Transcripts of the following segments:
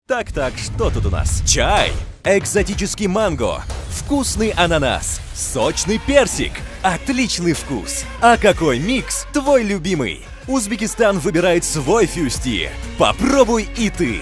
Так, что тут у нас? Чай, экзотический манго, вкусный ананас, сочный персик. Отличный вкус. А какой микс твой любимый? Узбекистан выбирает свой фьюсти. Попробуй и ты.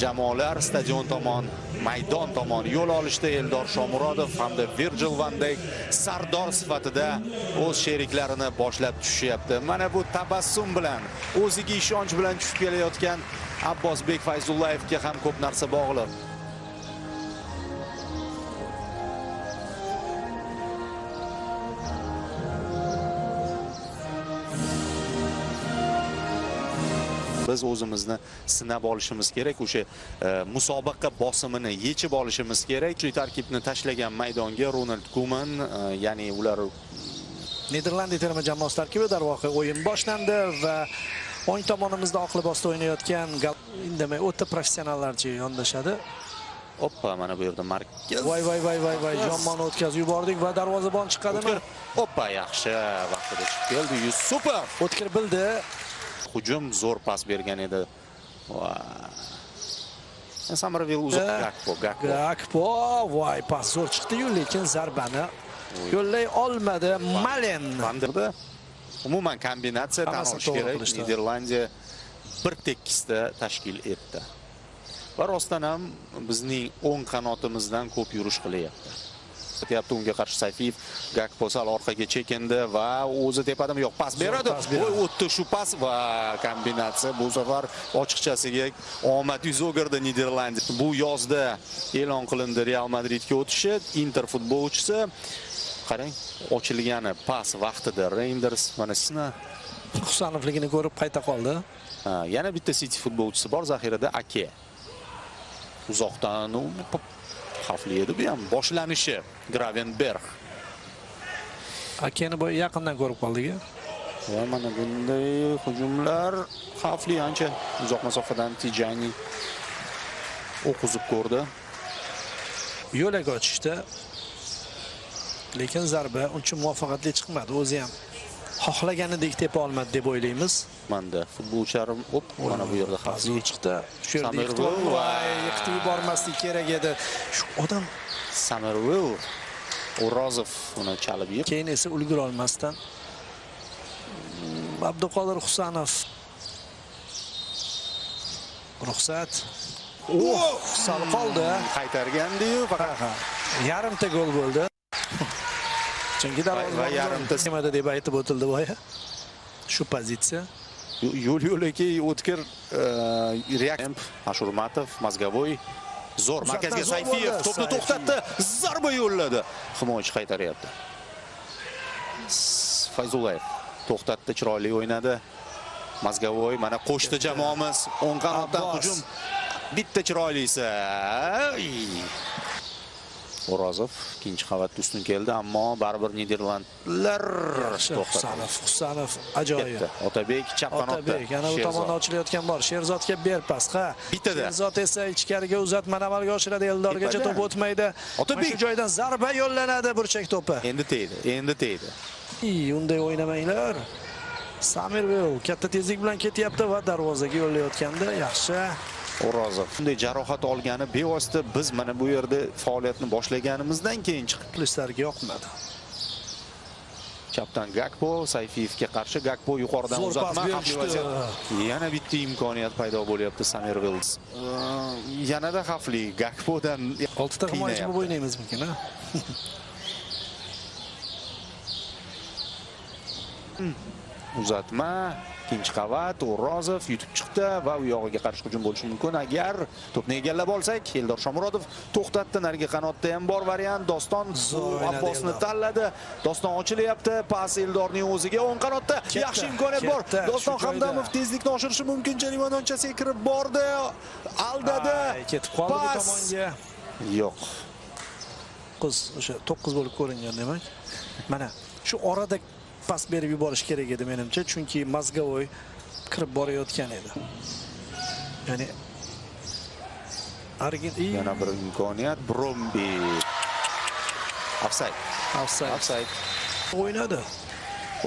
Jamoalar stadion tomon, maydon tomon yo'l olishda Eldor Shomurodov hamda Virgil van Dijk sardor sifatida o'z sheriklarini boshlab tushyapti. Mana bu tabassum bilan, o'ziga ishonch bilan tushib kelayotgan Abbosbek Fayzullayevga ham ko'p narsa bog'liq. Biz o'zimizni sinab olishimiz kerak, o'sha musobaqa bosimini yechib olishimiz kerak. Shu tarkibni tashlagan maydonga Ronald Koeman, ya'ni ular Niderlandiya terma jamoasi tarkibi darvoqe o'yin boshlandi va o'ng tomonimizda oq libosda o'ynayotgan indamay o'ta professionallarcha yondashadi. Hoppa, mana bu yerda markaz. Voy, jommani o'tkazib yubordik va darvozabon chiqadimi? Hoppa, yaxshi vaqtida chiqib keldi. Super! O'tkir bildi. Hujum zo'r pas bergan edi. Samarville uzoq Gakpo, voy, pas zo'r chiqdi-yu, lekin zarbani yo'llay olmadi. Malen. Umuman kombinatsiya tan olish kerak. Niderlandiya bir tekisda tashkil etdi. Va rostdan ham bizning o'ng qanotimizdan ko'p yurish qilyapti. Unga qarshi Sayfiyev Gakpo sal orqaga chekindi va o'zi tepadimi yo'q, pas beradi. Voy, o'tdi shu pas va kombinatsiya bu safar ochiqchasiga omad yuz o'girdi Niderlandiya. Bu yozda e'lon qilindi Real Madridga o'tishi. Inter futbolchisi qarang, ochilgani pas vaqtida Reinders mana sizna Husanovligini ko'rib qayta qoldi. Yana bitta City futbolchisi bor zaxirada, Ake. Uzoqdan xavfli edi bu ham boshlanishi Gravenberg. Akeni boy yaqindan ko'rib qoldik. Va mana bunday hujumlar xavfli, ancha uzoq masofadan Tijani o'qizib ko'rdi. Yo'lak ochishdi. Lekin zarba uncha muvaffaqiyatli chiqmadi. O'zi ham xohlaganidek tepa olmadi deb o'ylaymiz. Manda futbolchilarim mana bu yerda xavfli chiqdi. Shu yerda yiqitib yubormaslik kerak edi. Shu odam Samarville O'rozov uni chalib yeb. Keyin esa ulgura olmasdan Abduqodir Husanov ruxsat. Sal qoldi. Qaytargandi-yu, faqat yarimta gol bo'ldi. Chunki darvoza yarimta nimada deb aytib o'tildi boya. Shu pozitsiya. Yo'l-yo'laki o'tkir Reakemp, Ashurmatov, Mazgavoy zo'r markazga Sayfiyev to'pni to'xtatdi, zarba yo'lladi. Himoyachi qaytaryapti. Fayzullayev to'xtatdi, chiroyli o'ynadi. Mazgavoy mana qo'shdi jamoamiz, o'ng qanotdan hujum. Bitta chiroylisi. O'rozov ikkinchi qavatda ustun keldi, ammo baribir Niderlandlar to'xtadi. Husanov ajoyib. Otabek chap qanotda. Yana u tomonda ochilayotgan bor. Sherzodga ber pas. Bittada. Sherzod esa ichkariga uzatmani amalga oshiradi. Eldorgacha to'p o'tmaydi. Otabek shu joydan zarba yo'llanadi, burchak to'pi. Endi tegdi. Unday o'ynamanglar. Samirville katta tezlik bilan ketyapti va darvozaga yo'llayotganda yaxshi. O'rozov bunday jarohat olgani bevosita biz mana bu yerda faoliyatni boshlaganimizdan keyin chiqib muxlislarga yoqmadi. Chapdan Gakpo, Sayfiyevga qarshi Gakpo yuqoridan uzatma yana bitta imkoniyat paydo bo'lyapti Samirville. Yanada xavfli Gakpodan 6 ta himoyachi bo'lib o'ynaymiz mumkin, ha? Uzatma, ikkinchi qavat, O'rozov yutib chiqdi va u yog'iga qarshi hujum bo'lishi mumkin agar to'pni egallab olsak. Eldor Shomurodov to'xtatdi, narigi qanotda ham bor variant. Doston Abbosni tanladi. Doston ochilyapti, pas Eldorning o'ziga o'ng qanotda yaxshi imkoniyat bor. Doston Hamdamov tezlikni oshirishi mumkin, jarima maydonchasiga kirib bordi, aldadi. Ketib qoldi bu tomonga. Yo'q. O'sha 9 bo'lib ko'ringan demak. Mana shu orada pas berib yuborish kerak edi menimcha, chunki Mazgavoy kirib borayotgan edi. Ya'ni yana bir imkoniyat, Bromby. Offside. O'ynadi.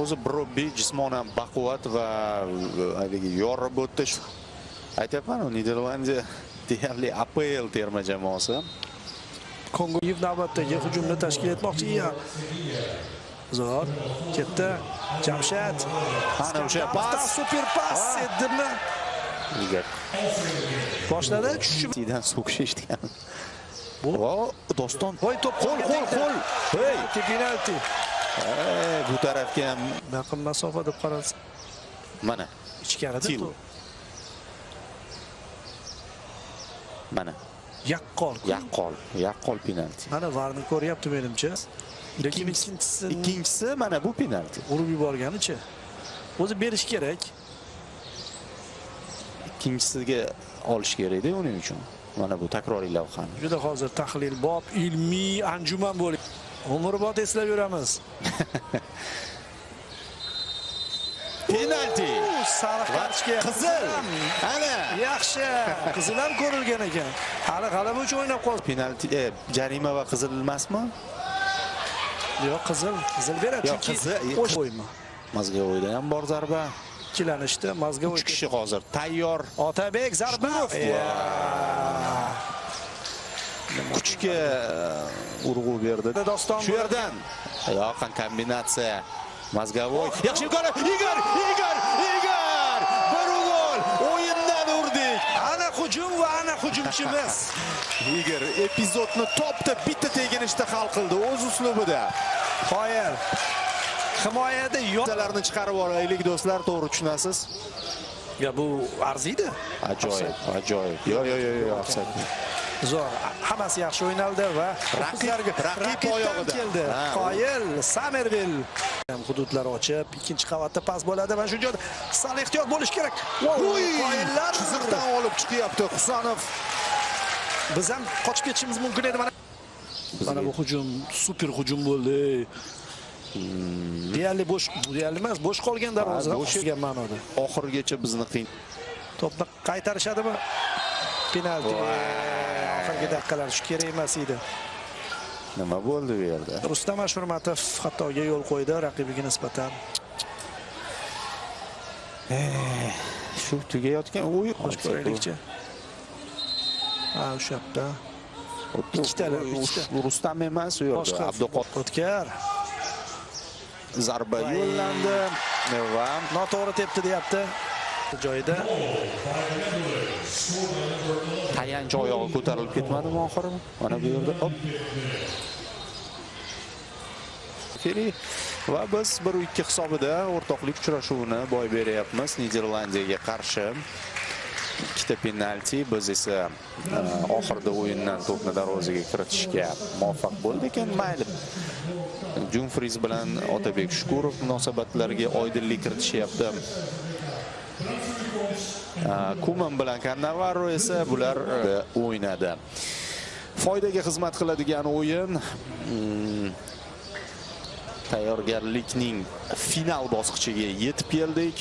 o'zi Brobbi jismonan baquvvat va haligi yorib o'tdi. Aytyapman, Niderlandiya deyarli APL terma jamoasi. Kongoyev navbatdagi hujumni tashkil etmoqchi. Zo'r ketdi. Jamshid. Ana o'sha pas, super pas edimi? Yigar. Boshladi. Tidan so'kish eshitgan. Bu Doston. Voy to'p qo'l. Hey, Penalti. bu tarafga ham yaqin masofa deb qaralsa. mana Ichkarida Til. Mana yaqqol penalti. Mana varni ko'ryapti menimcha. Lekin ikkinchisi mana bu penalti. Urib yuborganicha. O'zi berish kerak. Ikkinchisiga olish kerak-da uning uchun. Mana bu takroriy lavhani. Juda hozir tahlil bob, ilmiy anjuman bo'lib. Umrbod eslab yuramiz. Penalti. Sariq kartochka. Qizil. Ana. Yaxshi. Qizil ham ko'rilgan ekan. Hali g'alaba uchun o'ynab qoldi. Penalti, jarima va qizil emasmi? Yo'q, qizil beradi. Yo'q, Chunki o'yma. Mazgavoyda ham bor zarba. Ikkilanishdi. Mazgavoy 3 kishi hozir tayyor. Otabek zarba. Kuchga urg'u berdi. Doston shu yerdan yoqin kombinatsiya. Mazgavoy. Yaxshi imkoniyat. Igor! Bir gol! O'yindan urdik. Ana hujum va ana hujumchimiz. Igor epizodni topda bitta teginishda hal qildi o'z uslubida. Qoyil. Himoyada yo'qlarni chiqarib olaylik do'stlar, to'g'ri tushunasiz? Ya bu arziydi. Ajoyib. Yo'q, offside. Zo'r. Hammasi yaxshi o'ynaldi va raqib oyog'ida keldi. Qoyil, Samervil hududlar ochib, ikkinchi qavatda pas bo'ladi. Mana shu joyda sal ehtiyot bo'lish kerak. Qoyillar chiziqdan olib chiqyapti Husanov. Biz ham qochib ketishimiz mumkin edi. Mana bu hujum super hujum bo'ldi. Deyarli bo'sh qolgan darvoza. Bo'shgan ma'noda. Oxirgacha bizni qiyin. To'pni qaytarishadimi? Penalti. Oxirgi daqiqalar shu kerak emas edi. Nima bo'ldi bu yerda? Rustam Ashurmatov xatoga yo'l qo'ydi raqibiga nisbatan. Shu tugayotgan o'yin Qo'shib ko'raylikchi. O'sha yerda. Ikkitalar, Rustam emas, u yerda Abduqodir O'tkar. Zarba yo'llandi va noto'g'ri tepdi deyapti. Joyida tayanch oyog'i ko'tarilib ketmadimi oxiri? Mana bu yerda hop. Va biz 1-2 hisobida o'rtoqlik uchrashuvini boy beryapmiz Niderlandiyaga qarshi. Ikkita penalti, biz esa oxirida o'yindan to'pni darvozaga kiritishga muvaffaq bo'ldik. Ekan mayli. Jumfries bilan Otabek Shukurov munosabatlariga oydinlik kiritishyapti. Kuman bilan Cannavaro esa bular o'ynadi. Foydaga xizmat qiladigan o'yin. Tayyorgarlikning final bosqichiga yetib keldik.